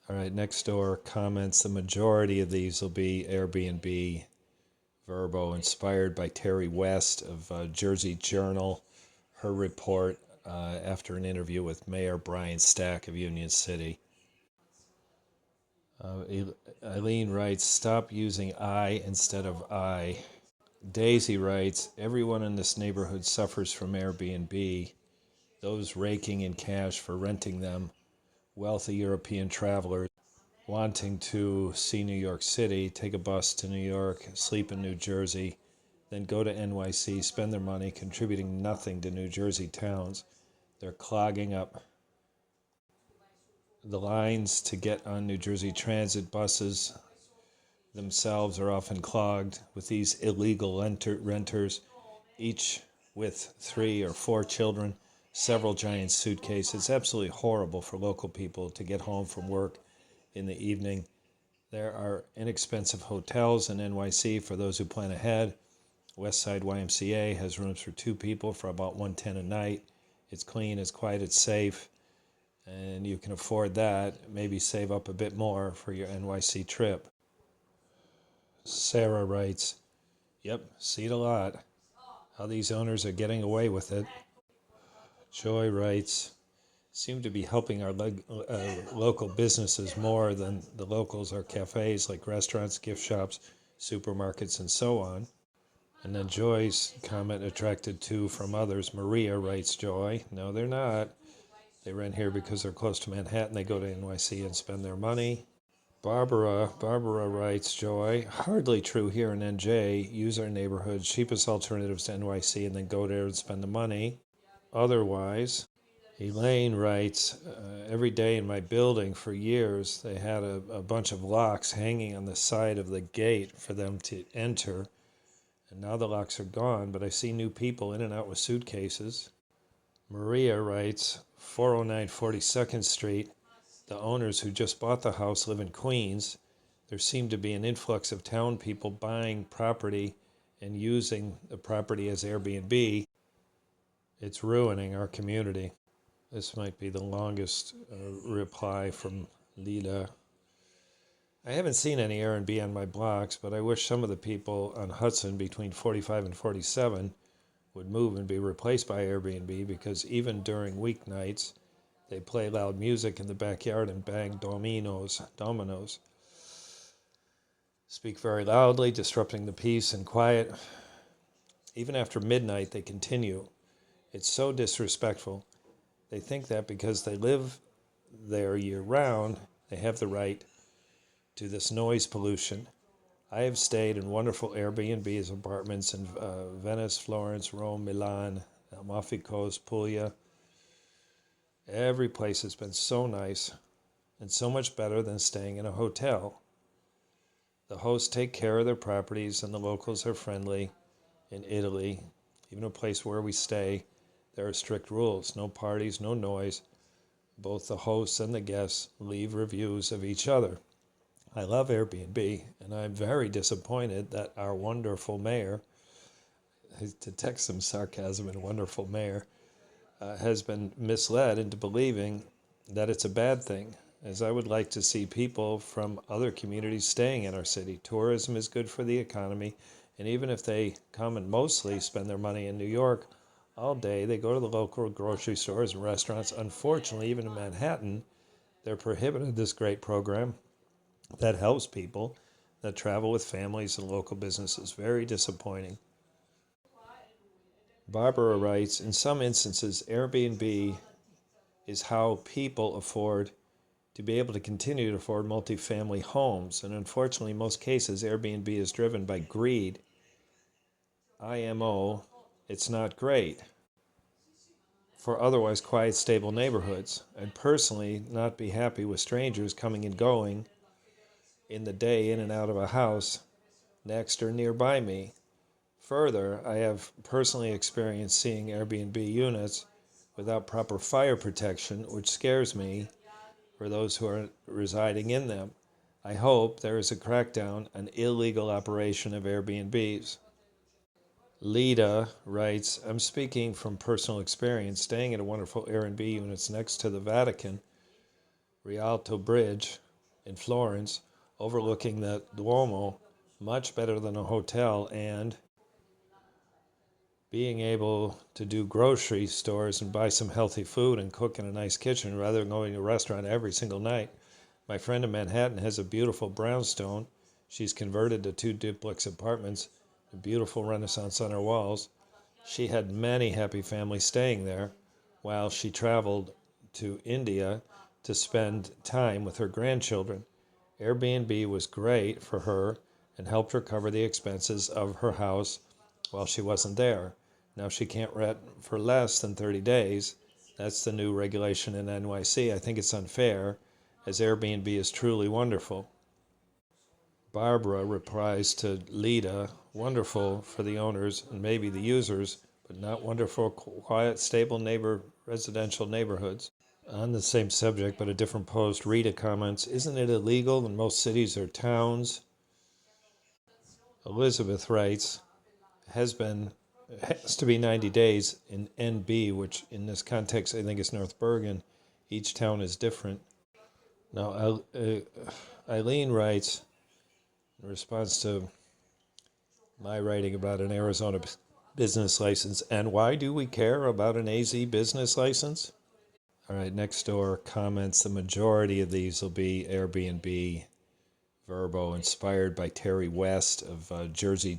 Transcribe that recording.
All right, Nextdoor comments the majority of these will be Airbnb Verbo, inspired by Terry West of Jersey Journal, her report after an interview with Mayor Brian Stack of Union City. Eileen writes, stop using I instead of I. Daisy writes, everyone in this neighborhood suffers from Airbnb, those raking in cash for renting them, wealthy European travelers wanting to see New York City, take a bus to New York, sleep in New Jersey, then go to NYC, spend their money contributing nothing to New Jersey towns. They're clogging up the lines to get on New Jersey Transit buses themselves are often clogged with these illegal renters, each with 3 or 4 children, several giant suitcases. It's absolutely horrible for local people to get home from work in the evening. There are inexpensive hotels in NYC for those who plan ahead. Westside YMCA has rooms for 2 people for about $110 a night. It's clean, it's quiet, it's safe, and you can afford that. Maybe save up a bit more for your NYC trip. Sarah writes, yep, see it a lot. How these owners are getting away with it. Joy writes, seem to be helping our local businesses more than the locals or cafes like restaurants, gift shops, supermarkets, and so on. And then Joy's comment attracted to from others. Maria writes, Joy, no, they're not. They rent here because they're close to Manhattan. They go to NYC and spend their money. Barbara writes, Joy, hardly true here in NJ. Use our neighborhood, cheapest alternatives to NYC, and then go there and spend the money. Otherwise, Elaine writes, every day in my building for years, they had a bunch of locks hanging on the side of the gate for them to enter. And now the locks are gone, but I see new people in and out with suitcases. Maria writes, 409 42nd Street. The owners who just bought the house live in Queens. There seemed to be an influx of town people buying property and using the property as Airbnb. It's ruining our community. This might be the longest reply from Lila. I haven't seen any Airbnb on my blocks, but I wish some of the people on Hudson between 45 and 47 would move and be replaced by Airbnb, because even during weeknights, they play loud music in the backyard and bang dominoes, speak very loudly, disrupting the peace and quiet. Even after midnight, they continue. It's so disrespectful. They think that because they live there year round, they have the right to this noise pollution. I have stayed in wonderful Airbnbs apartments in Venice, Florence, Rome, Milan, Amalfi Coast, Puglia. Every place has been so nice and so much better than staying in a hotel. The hosts take care of their properties and the locals are friendly. In Italy, even a place where we stay, there are strict rules. No parties, no noise. Both the hosts and the guests leave reviews of each other. I love Airbnb, and I'm very disappointed that our wonderful mayor, to detect some sarcasm in wonderful mayor, has been misled into believing that it's a bad thing, as I would like to see people from other communities staying in our city. Tourism is good for the economy, and even if they come and mostly spend their money in New York all day, they go to the local grocery stores and restaurants. Unfortunately, even in Manhattan, they're prohibited this great program that helps people that travel with families and local businesses. Very disappointing. Barbara writes, in some instances, Airbnb is how people afford to be able to continue to afford multifamily homes. And unfortunately, in most cases, Airbnb is driven by greed. IMO, it's not great for otherwise quiet, stable neighborhoods. I'd personally not be happy with strangers coming and going in the day in and out of a house next or nearby me. Further, I have personally experienced seeing Airbnb units without proper fire protection, which scares me for those who are residing in them. I hope there is a crackdown on illegal operation of Airbnbs. Lita writes, I'm speaking from personal experience, staying at a wonderful Airbnb units next to the Vatican, Rialto Bridge, in Florence, overlooking the Duomo, much better than a hotel, and being able to do grocery stores and buy some healthy food and cook in a nice kitchen rather than going to a restaurant every single night. My friend in Manhattan has a beautiful brownstone. She's converted to 2 duplex apartments, a beautiful Renaissance on her walls. She had many happy families staying there while she traveled to India to spend time with her grandchildren. Airbnb was great for her and helped her cover the expenses of her house while she wasn't there. Now she can't rent for less than 30 days. That's the new regulation in NYC. I think it's unfair, as Airbnb is truly wonderful. Barbara replies to Lita, wonderful for the owners and maybe the users, but not wonderful, quiet, stable residential neighborhoods. On the same subject, but a different post, Rita comments, isn't it illegal in most cities or towns? Elizabeth writes, has to be 90 days in NB, which in this context I think is North Bergen. Each town is different. Now, Eileen writes, in response to my writing about an Arizona business license, and why do we care about an AZ business license? All right, Nextdoor comments, the majority of these will be Airbnb, Verbo, inspired by Terry West of Jersey